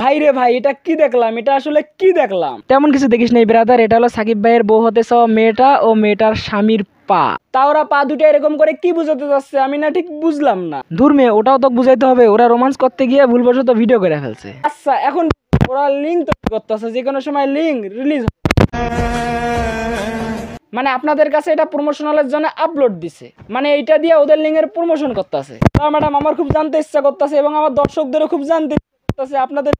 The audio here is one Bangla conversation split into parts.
ভাই রে ভাই, এটা কি দেখলাম? এটা আসলে কি দেখলাম? তেমন কিছু দেখিস নাই ব্রাদার, এটা হলো সাকিব ভাইয়ের বউ হতে চাওয়া মেয়েটা ও মেয়েটার স্বামীর পা। তা ওরা পা দুটো এরকম করে কি বুঝাতে যাচ্ছে আমি না ঠিক বুঝলাম না। দূর মেয়ে, ওটাও তো বুঝাইতে হবে, ওরা রোমান্স করতে গিয়ে ভুলবশত ভিডিও করে ফেলছে। আচ্ছা এখন ওরা লিঙ্ক তৈরি করতেছে, যে কোনো সময় লিঙ্ক রিলিজ, মানে আপনাদের কাছে এটা প্রমোশনালের জন্য আপলোড দিছে, মানে এইটা দিয়ে ওদের লিঙ্কের প্রমোশন করতেছে। ম্যাডাম আমার খুব জানতে ইচ্ছা করতেছে এবং আমার দর্শকদেরও খুব জানতে ইচ্ছা করতেছে, আপনাদের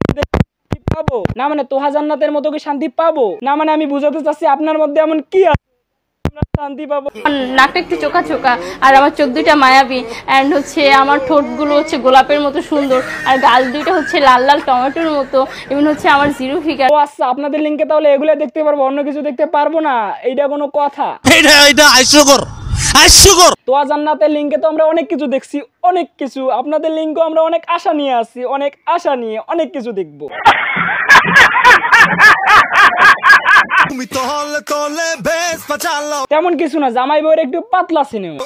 পাবো না মানে তোহা জান্নাতের মতো কি শান্তি পাবো না? মানে আমি বুঝাতে চাচ্ছি আপনার মধ্যে এমন কি আছে শান্তি পাবো? নাকটা একটু চোখা চোখা, আর আমার চোখ দুইটা মায়াবী, এন্ড হচ্ছে আমার ঠোঁটগুলো হচ্ছে গোলাপের মতো সুন্দর, আর গাল দুইটা হচ্ছে লাল লাল টমেটোর মতো, এবং হচ্ছে আমার জিরো ফিগার। ও আচ্ছা, আপনাদের লিঙ্কে তাহলে এগুলো দেখতে পারবো, অন্য কিছু দেখতে পারবো না? এইটা কোনো কথা? তোয়া জান্নাতের লিঙ্কে তো আমরা অনেক কিছু দেখছি, অনেক কিছু। আপনাদের লিঙ্কও আমরা অনেক আশা নিয়ে আসছি, অনেক আশা নিয়ে অনেক কিছু দেখবো। তেমন কিছু না, জামাই বউয়ের একটু পাতলা সিনেমা,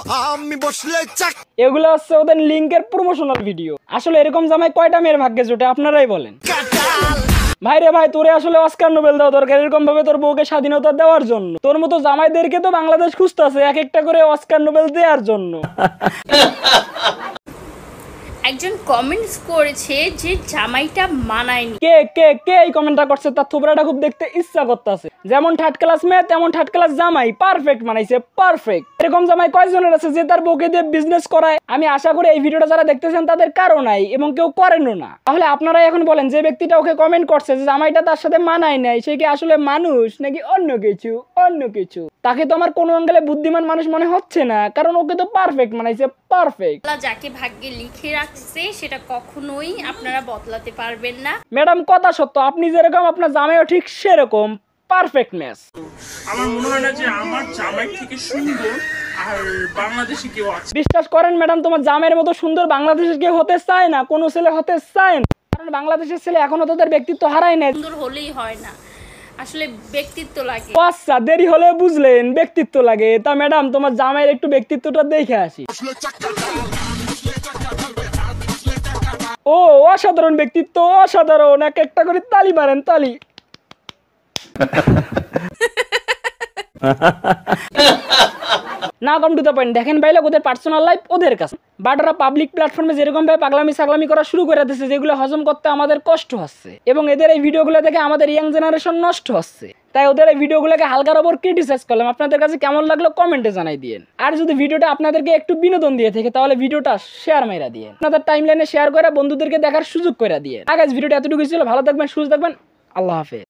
এগুলো হচ্ছে ওদের লিঙ্কের প্রমোশনাল ভিডিও। আসলে এরকম জামাই কয়টা মেয়ের ভাগ্যে জোটে আপনারাই বলেন। ভাই রে ভাই, তোরে আসলে অস্কার নোবেল দেওয়া দরকার, এরকম ভাবে তোর বউকে স্বাধীনতা দেওয়ার জন্য। তোর মতো জামাইদেরকে তো বাংলাদেশ খুঁজতেছে এক একটা করে অস্কার নোবেল দেওয়ার জন্য। একজন কমেন্টস করেছে যে জামাইটা মানায়নি। কে কে কে এই কমেন্টটা করছে? তার থোবরাটা খুব দেখতে ইচ্ছা করতেছে। যেমন থার্ড ক্লাস মেয়ে তেমন থার্ড ক্লাস জামাই, পারফেক্ট মানাইছে, পারফেক্ট। এরকম জামাই কয়জনের আছে যে তার বউকে দিয়ে বিজনেস করায়? আমি আশা করি এই ভিডিওটা যারা দেখতেছেন তাদের কারো নাই এবং কেউ করেনও না। তাহলে আপনারাই এখন বলেন, যে ব্যক্তিটা ওকে কমেন্ট করছে যে জামাইটা তার সাথে মানায় নাই, সে কি আসলে মানুষ নাকি অন্য কিছু? অন্য কিছু। তাকে তো আমার কোনো অ্যাঙ্গেলে বুদ্ধিমান মানুষ মনে হচ্ছে না, কারণ ওকে তো পারফেক্ট মানাইছে, পারফেক্ট। যাকে ভাগ্যে লিখে রাখছে সেটা কখনোই আপনারা বদলাতে পারবেন না। ম্যাডাম কথা সত্য, আপনি যেরকম আপনার জামাইও ঠিক সেরকম পারফেক্ট ম্যাচ। আমার মনে হয় না যে আমার জামাই থেকে সুন্দর আর বাংলাদেশি কেউ আছে। বিশ্বাস করেন ম্যাডাম, তোমার জামাইয়ের মতো সুন্দর বাংলাদেশের কেউ হতে চায় না, কোনো ছেলে হতে চায় না, কারণ বাংলাদেশের ছেলে এখনো তাদের ব্যক্তিত্ব হারায় নাই। সুন্দর হলেই হয় না, আসলে ব্যক্তিত্ব লাগে। আচ্ছা, দেরি হলে বুঝলেন ব্যক্তিত্ব লাগে। তা ম্যাডাম, তোমার জামাইয়ের একটু ব্যক্তিত্বটা দেখে আসি। ও অসাধারণ ব্যক্তিত্ব, অসাধারণ। এক একটা করে তালি মারেন, তালি। না কম টু দ্য পয়েন্ট, দেখেন ভাই লোক, ওদের পার্সোনাল লাইফ ওদের কাছে, বাট ওরা পাবলিক প্ল্যাটফর্মে যেরকম ভাবে পাগলামি সাগলামি করা শুরু করে দিচ্ছে, যেগুলো হজম করতে আমাদের কষ্ট হচ্ছে, এবং এদের এই ভিডিওগুলো দেখে আমাদের ইয়াং জেনারেশন নষ্ট হচ্ছে। তাই ওদের এই ভিডিওগুলোকে হালকার ওপর ক্রিটিসাইজ করলাম। আপনাদের কাছে কেমন লাগলো কমেন্টে জানাই দিয়েন। আর যদি ভিডিওটা আপনাদেরকে একটু বিনোদন দিয়ে থাকে তাহলে ভিডিওটা শেয়ার মাইরা দিয়েন, আপনাদের টাইমলাইনে শেয়ার করে বন্ধুদেরকে দেখার সুযোগ করে দিয়েন। আগে ভিডিওটা এতটুকু ছিল, ভালো থাকবেন, সুস্থ থাকবেন, আল্লাহ হাফেজ।